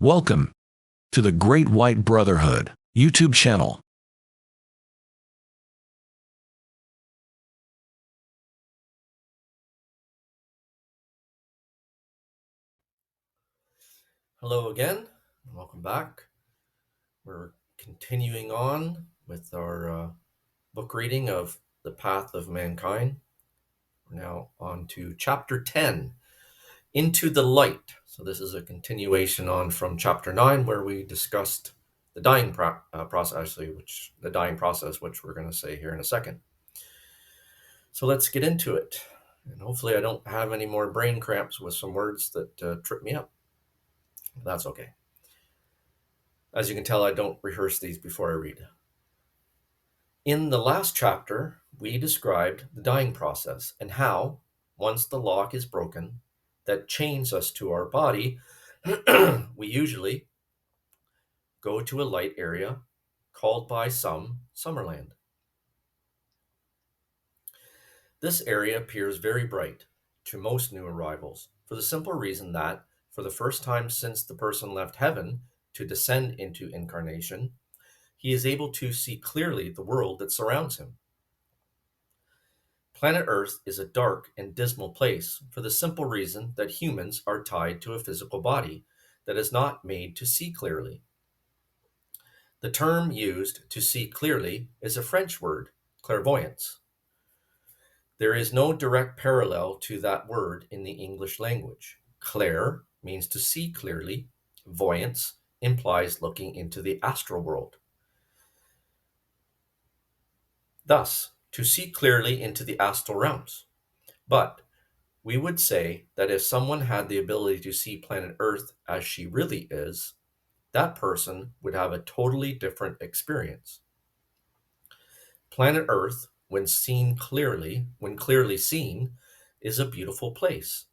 Welcome to the Great White Brotherhood YouTube channel. Hello again, and welcome back. We're continuing on with our book reading of The Path of Mankind. We're now on to chapter 10, Into the Light. So this is a continuation on from chapter 9, where we discussed the dying process, which we're going to say here in a second. So let's get into it. And hopefully I don't have any more brain cramps with some words that trip me up. That's okay. As you can tell, I don't rehearse these before I read. In the last chapter, we described the dying process and how, once the lock is broken that chains us to our body, we usually go to a light area called by some Summerland. This area appears very bright to most new arrivals for the simple reason that, for the first time since the person left heaven to descend into incarnation, he is able to see clearly the world that surrounds him. Planet Earth is a dark and dismal place for the simple reason that humans are tied to a physical body that is not made to see clearly. The term used to see clearly is a French word, clairvoyance. There is no direct parallel to that word in the English language. Clair means to see clearly, voyance implies looking into the astral world. Thus, to see clearly into the astral realms. But we would say that if someone had the ability to see planet Earth as she really is, that person would have a totally different experience. Planet Earth, when clearly seen, is a beautiful place.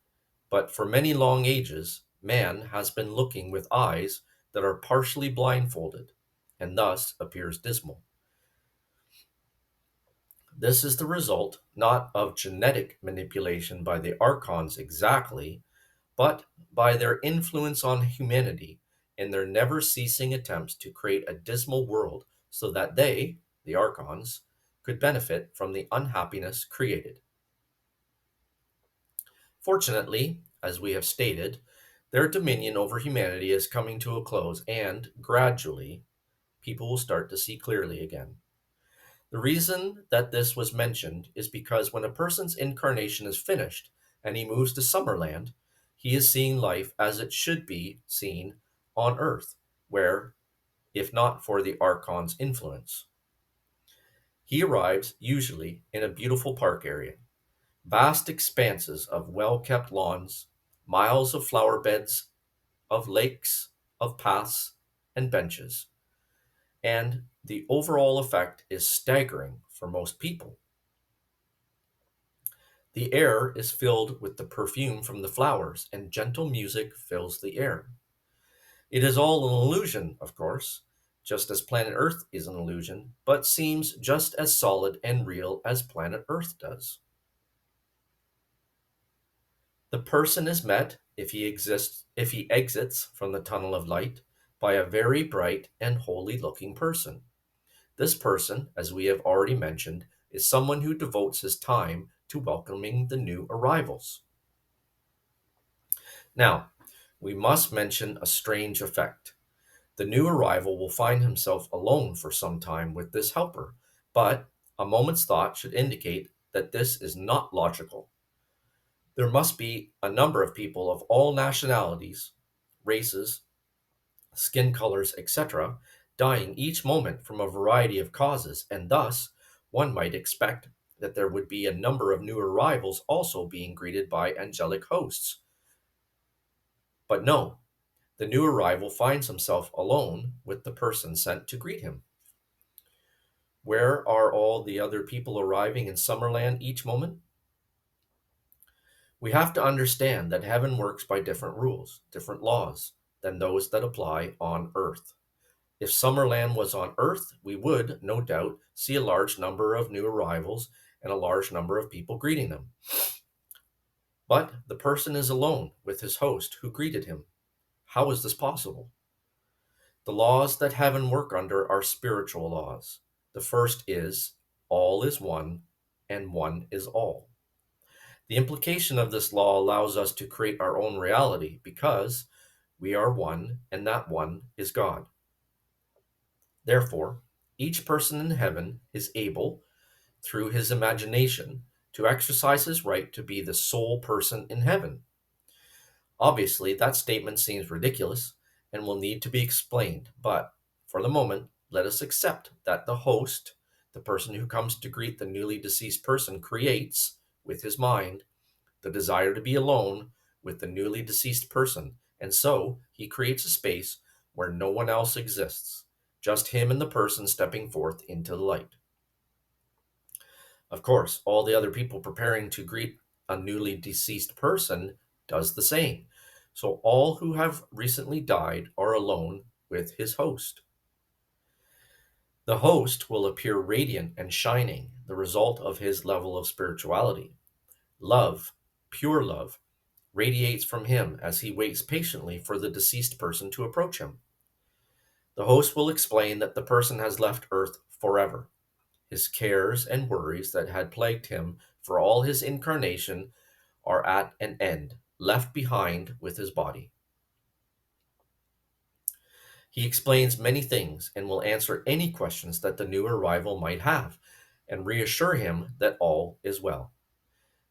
But for many long ages, man has been looking with eyes that are partially blindfolded, and thus appears dismal. This is the result not of genetic manipulation by the archons exactly, but by their influence on humanity in their never ceasing attempts to create a dismal world so that they, the archons, could benefit from the unhappiness created. Fortunately, as we have stated, their dominion over humanity is coming to a close, and gradually, people will start to see clearly again. The reason that this was mentioned is because when a person's incarnation is finished and he moves to Summerland, he is seeing life as it should be seen on Earth, where, if not for the Archon's influence, he arrives usually in a beautiful park area, vast expanses of well kept lawns, miles of flower beds, of lakes, of paths, and benches. And the overall effect is staggering for most people. The air is filled with the perfume from the flowers, and gentle music fills the air. It is all an illusion, of course, just as planet Earth is an illusion, but seems just as solid and real as planet Earth does. The person is met, if he exits from the tunnel of light, by a very bright and holy looking person. This person, as we have already mentioned, is someone who devotes his time to welcoming the new arrivals. Now, we must mention a strange effect. The new arrival will find himself alone for some time with this helper, but a moment's thought should indicate that this is not logical. There must be a number of people of all nationalities, races, skin colors, etc., dying each moment from a variety of causes, and thus one might expect that there would be a number of new arrivals also being greeted by angelic hosts. But no, the new arrival finds himself alone with the person sent to greet him. Where are all the other people arriving in Summerland each moment? We have to understand that heaven works by different rules, different laws, than those that apply on earth. If Summerland was on earth, we would, no doubt, see a large number of new arrivals and a large number of people greeting them. But the person is alone with his host who greeted him. How is this possible? The laws that heaven work under are spiritual laws. The first is all is one, and one is all. The implication of this law allows us to create our own reality because we are one, and that one is God. Therefore, each person in heaven is able, through his imagination, to exercise his right to be the sole person in heaven. Obviously, that statement seems ridiculous and will need to be explained, but for the moment, let us accept that the host, the person who comes to greet the newly deceased person, creates, with his mind, the desire to be alone with the newly deceased person, and so he creates a space where no one else exists, just him and the person stepping forth into the light. Of course, all the other people preparing to greet a newly deceased person does the same. So all who have recently died are alone with his host. The host will appear radiant and shining, the result of his level of spirituality. Love, pure love, radiates from him as he waits patiently for the deceased person to approach him. The host will explain that the person has left Earth forever. His cares and worries that had plagued him for all his incarnation are at an end, left behind with his body. He explains many things and will answer any questions that the new arrival might have and reassure him that all is well.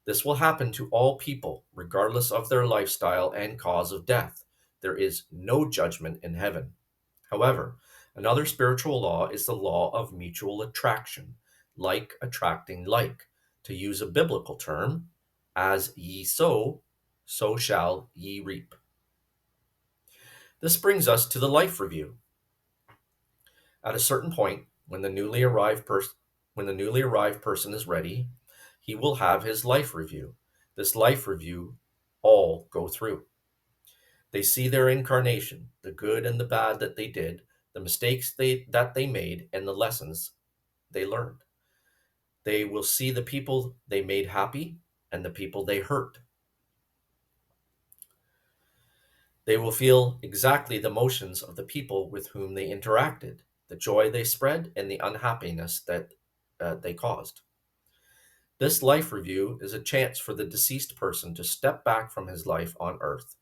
This will happen to all people, regardless of their lifestyle and cause of death. There is no judgment in heaven. However, another spiritual law is the law of mutual attraction, like attracting like. To use a biblical term, as ye sow, so shall ye reap. This brings us to the life review. At a certain point, when the newly arrived person is ready, he will have his life review. This life review all go through. They see their incarnation, the good and the bad that they did, the mistakes that they made, and the lessons they learned. They will see the people they made happy and the people they hurt. They will feel exactly the motions of the people with whom they interacted, the joy they spread, and the unhappiness that they caused. This life review is a chance for the deceased person to step back from his life on earth,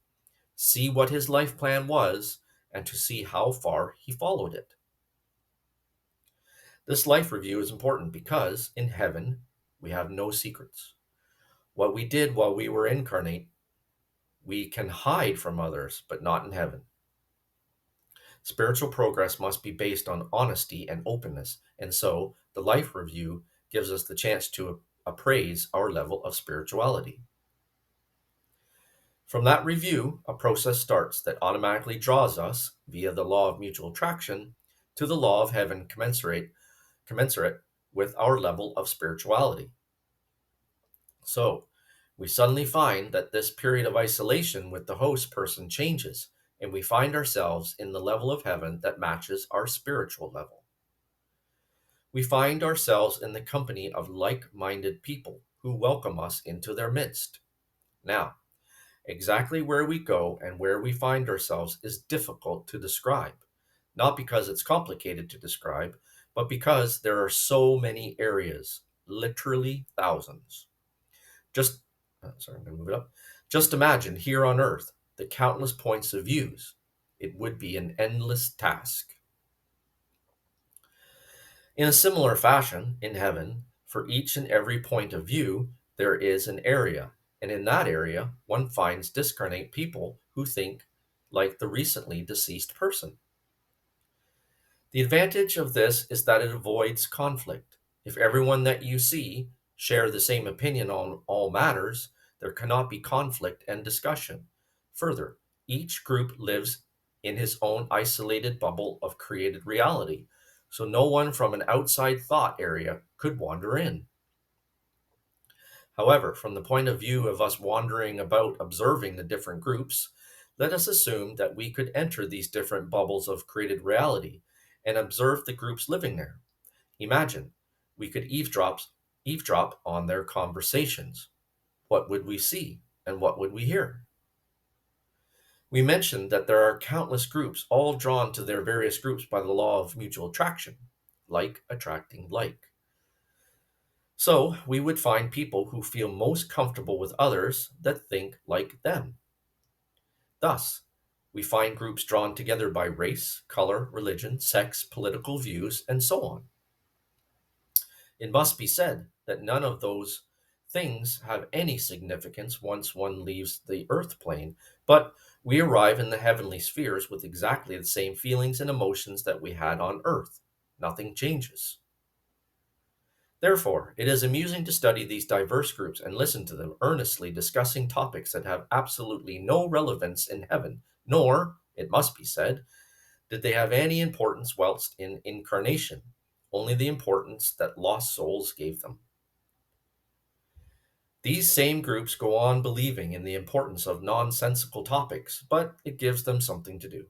see what his life plan was, and to see how far he followed it. This life review is important because in heaven we have no secrets. What we did while we were incarnate, we can hide from others, but not in heaven. Spiritual progress must be based on honesty and openness, and so the life review gives us the chance to appraise our level of spirituality. From that review, a process starts that automatically draws us, via the law of mutual attraction, to the law of heaven commensurate with our level of spirituality. So, we suddenly find that this period of isolation with the host person changes, and we find ourselves in the level of heaven that matches our spiritual level. We find ourselves in the company of like minded people who welcome us into their midst. Now, exactly where we go and where we find ourselves is difficult to describe, not because it's complicated to describe, but because there are so many areas, literally thousands. Just, sorry, I'm going to move it up. Just imagine here on Earth the countless points of views. It would be an endless task. In a similar fashion, in heaven, for each and every point of view, there is an area, and in that area, one finds discarnate people who think like the recently deceased person. The advantage of this is that it avoids conflict. If everyone that you see share the same opinion on all matters, there cannot be conflict and discussion. Further, each group lives in his own isolated bubble of created reality, so no one from an outside thought area could wander in. However, from the point of view of us wandering about observing the different groups, let us assume that we could enter these different bubbles of created reality and observe the groups living there. Imagine we could eavesdrop on their conversations. What would we see and what would we hear? We mentioned that there are countless groups, all drawn to their various groups by the law of mutual attraction, like attracting like. So, we would find people who feel most comfortable with others that think like them. Thus, we find groups drawn together by race, color, religion, sex, political views, and so on. It must be said that none of those things have any significance once one leaves the earth plane, but we arrive in the heavenly spheres with exactly the same feelings and emotions that we had on earth. Nothing changes. Therefore, it is amusing to study these diverse groups and listen to them earnestly discussing topics that have absolutely no relevance in heaven, nor, it must be said, did they have any importance whilst in incarnation, only the importance that lost souls gave them. These same groups go on believing in the importance of nonsensical topics, but it gives them something to do.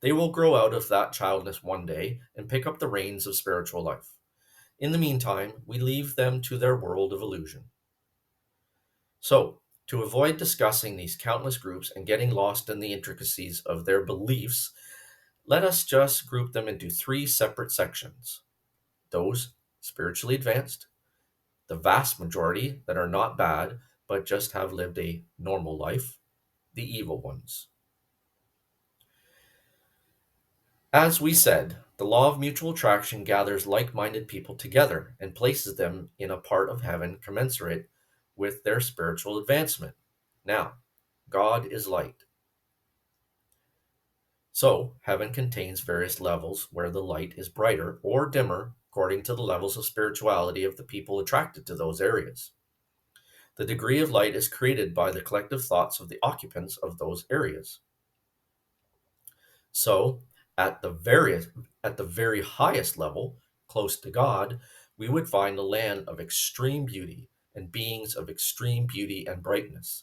They will grow out of that childness one day and pick up the reins of spiritual life. In the meantime, we leave them to their world of illusion. So, to avoid discussing these countless groups and getting lost in the intricacies of their beliefs, let us just group them into three separate sections: those spiritually advanced, the vast majority that are not bad but just have lived a normal life, the evil ones. As we said, the law of mutual attraction gathers like minded people together and places them in a part of heaven commensurate with their spiritual advancement. Now, God is light. So, heaven contains various levels where the light is brighter or dimmer according to the levels of spirituality of the people attracted to those areas. The degree of light is created by the collective thoughts of the occupants of those areas. So, at the very highest level, close to God, we would find a land of extreme beauty and beings of extreme beauty and brightness.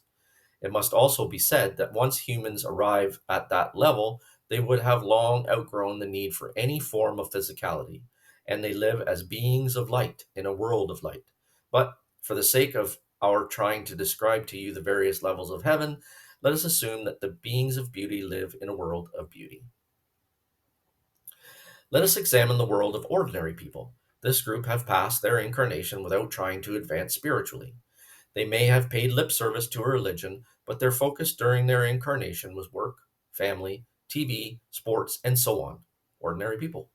It must also be said that once humans arrive at that level, they would have long outgrown the need for any form of physicality, and they live as beings of light in a world of light. But for the sake of our trying to describe to you the various levels of heaven, let us assume that the beings of beauty live in a world of beauty. Let us examine the world of ordinary people. This group have passed their incarnation without trying to advance spiritually. They may have paid lip service to a religion, but their focus during their incarnation was work, family, TV, sports, and so on. Ordinary people.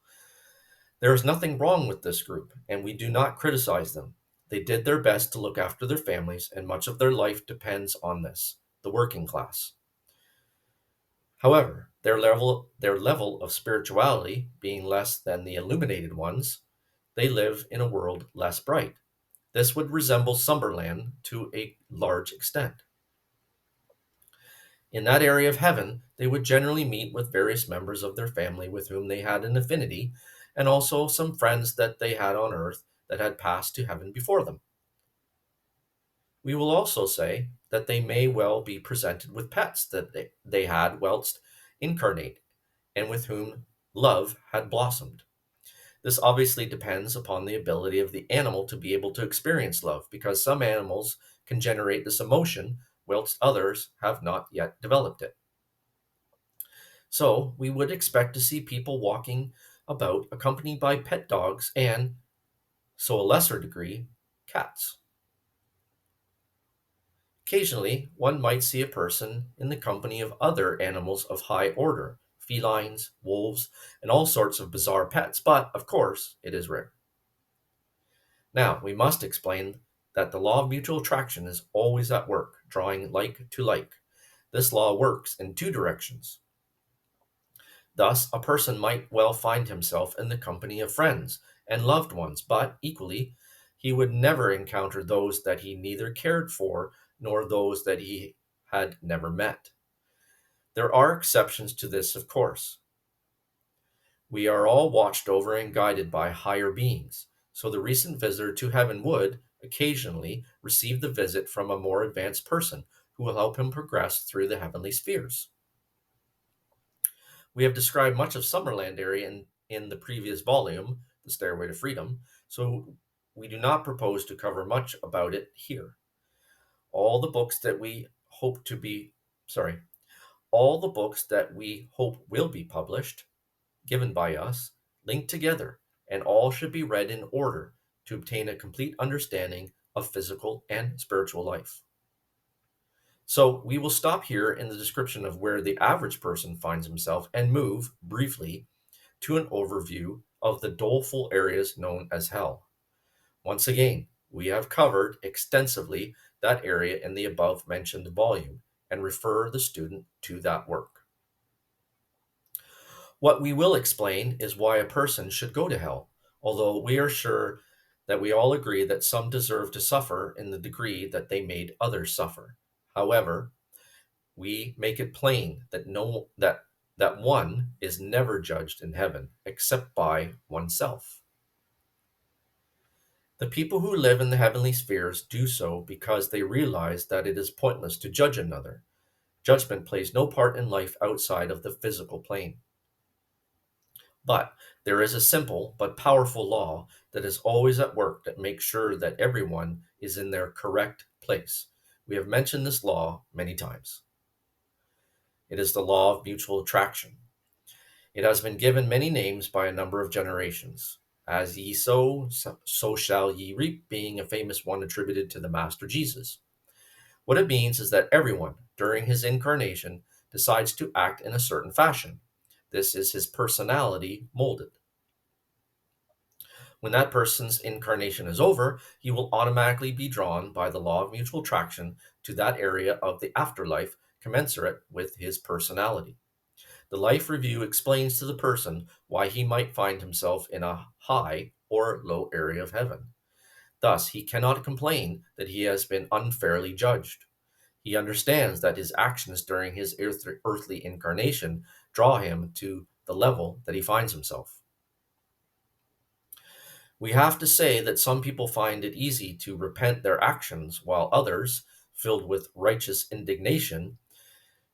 There is nothing wrong with this group, and we do not criticize them. They did their best to look after their families, and much of their life depends on this, the working class. However, their level of spirituality being less than the illuminated ones, they live in a world less bright. This would resemble Summerland to a large extent. In that area of heaven, they would generally meet with various members of their family with whom they had an affinity, and also some friends that they had on earth that had passed to heaven before them. We will also say that they may well be presented with pets that they had whilst incarnate, and with whom love had blossomed. This obviously depends upon the ability of the animal to be able to experience love, because some animals can generate this emotion, whilst others have not yet developed it. So, we would expect to see people walking about accompanied by pet dogs and, so a lesser degree, cats. Occasionally, one might see a person in the company of other animals of high order, felines, wolves, and all sorts of bizarre pets, but, of course, it is rare. Now, we must explain that the law of mutual attraction is always at work, drawing like to like. This law works in two directions. Thus, a person might well find himself in the company of friends and loved ones, but equally, he would never encounter those that he neither cared for nor those that he had never met. There are exceptions to this, of course. We are all watched over and guided by higher beings, so the recent visitor to heaven would, occasionally, receive the visit from a more advanced person who will help him progress through the heavenly spheres. We have described much of Summerland area in the previous volume, The Stairway to Freedom, so we do not propose to cover much about it here. All the books that we hope to be, sorry, All the books that we hope will be published, given by us, link together, and all should be read in order to obtain a complete understanding of physical and spiritual life. So we will stop here in the description of where the average person finds himself and move briefly to an overview of the doleful areas known as hell. Once again, we have covered extensively that area in the above mentioned volume and refer the student to that work. What we will explain is why a person should go to hell, although we are sure that we all agree that some deserve to suffer in the degree that they made others suffer. However, we make it plain that that one is never judged in heaven except by oneself. The people who live in the heavenly spheres do so because they realize that it is pointless to judge another. Judgment plays no part in life outside of the physical plane. But there is a simple but powerful law that is always at work that makes sure that everyone is in their correct place. We have mentioned this law many times. It is the law of mutual attraction. It has been given many names by a number of generations. As ye sow, so shall ye reap, being a famous one attributed to the Master Jesus. What it means is that everyone, during his incarnation, decides to act in a certain fashion. This is his personality molded. When that person's incarnation is over, he will automatically be drawn by the law of mutual attraction to that area of the afterlife commensurate with his personality. The life review explains to the person why he might find himself in a high or low area of heaven. Thus, he cannot complain that he has been unfairly judged. He understands that his actions during his earthly incarnation draw him to the level that he finds himself. We have to say that some people find it easy to repent their actions, while others, filled with righteous indignation,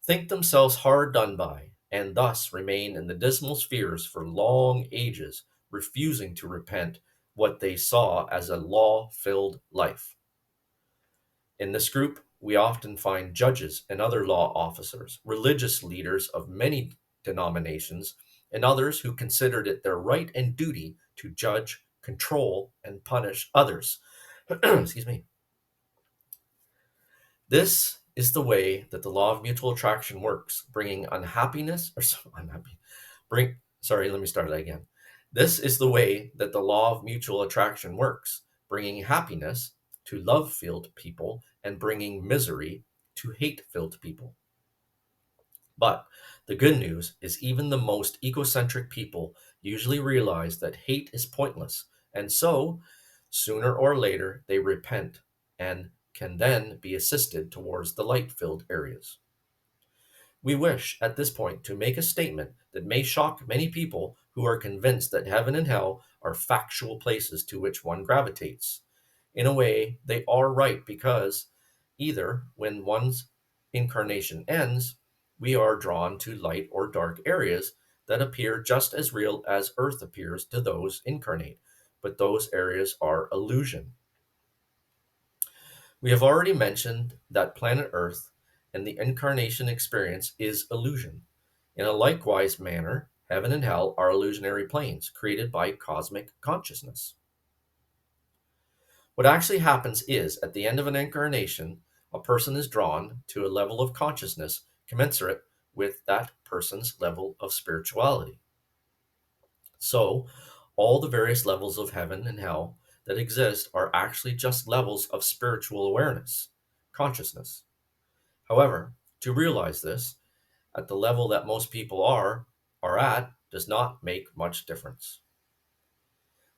think themselves hard done by, and thus remain in the dismal spheres for long ages, refusing to repent what they saw as a law filled life. In this group, we often find judges and other law officers, religious leaders of many denominations, and others who considered it their right and duty to judge, control, and punish others. Excuse me. This is the way that the law of mutual attraction works, bringing unhappiness or unhappy. Let me start that again. This is the way that the law of mutual attraction works, bringing happiness to love-filled people and bringing misery to hate-filled people. But the good news is even the most egocentric people usually realize that hate is pointless, and so sooner or later they repent and can then be assisted towards the light-filled areas. We wish at this point to make a statement that may shock many people who are convinced that heaven and hell are factual places to which one gravitates. In a way, they are right because either when one's incarnation ends, we are drawn to light or dark areas that appear just as real as Earth appears to those incarnate, but those areas are illusion. We have already mentioned that planet Earth and the incarnation experience is illusion. In a likewise manner, heaven and hell are illusionary planes created by cosmic consciousness. What actually happens is, at the end of an incarnation, a person is drawn to a level of consciousness commensurate with that person's level of spirituality. So, all the various levels of heaven and hell that exist are actually just levels of spiritual awareness, consciousness. However, to realize this, at the level that most people are at, does not make much difference.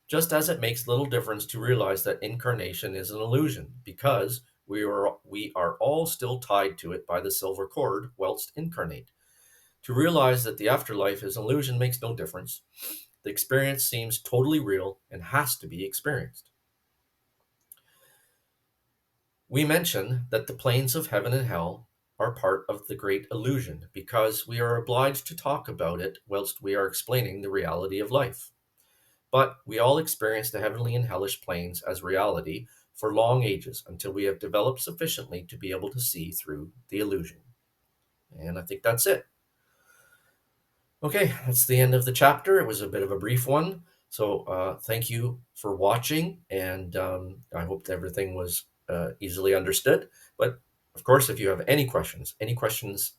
Just as it makes little difference to realize that incarnation is an illusion, because we are all still tied to it by the silver cord whilst incarnate. To realize that the afterlife is an illusion makes no difference. The experience seems totally real and has to be experienced. We mention that the planes of heaven and hell are part of the great illusion because we are obliged to talk about it whilst we are explaining the reality of life. But we all experience the heavenly and hellish planes as reality for long ages until we have developed sufficiently to be able to see through the illusion. And I think that's it. Okay, that's the end of the chapter. It was a bit of a brief one. So thank you for watching, and I hope that everything was easily understood. But of course, if you have any questions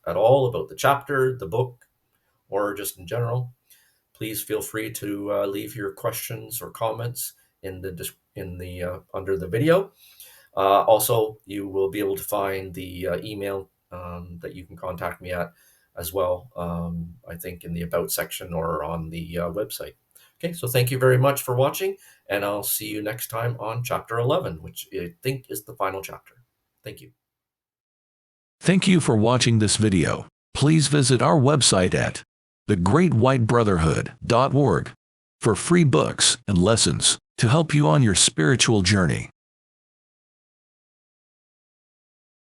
at all about the chapter, the book, or just in general, please feel free to leave your questions or comments in the under the video. Also, you will be able to find the email that you can contact me at as well, I think in the About section or on the website. Okay, so thank you very much for watching, and I'll see you next time on Chapter 11, which I think is the final chapter. Thank you. Thank you for watching this video. Please visit our website at thegreatwhitebrotherhood.org for free books and lessons to help you on your spiritual journey.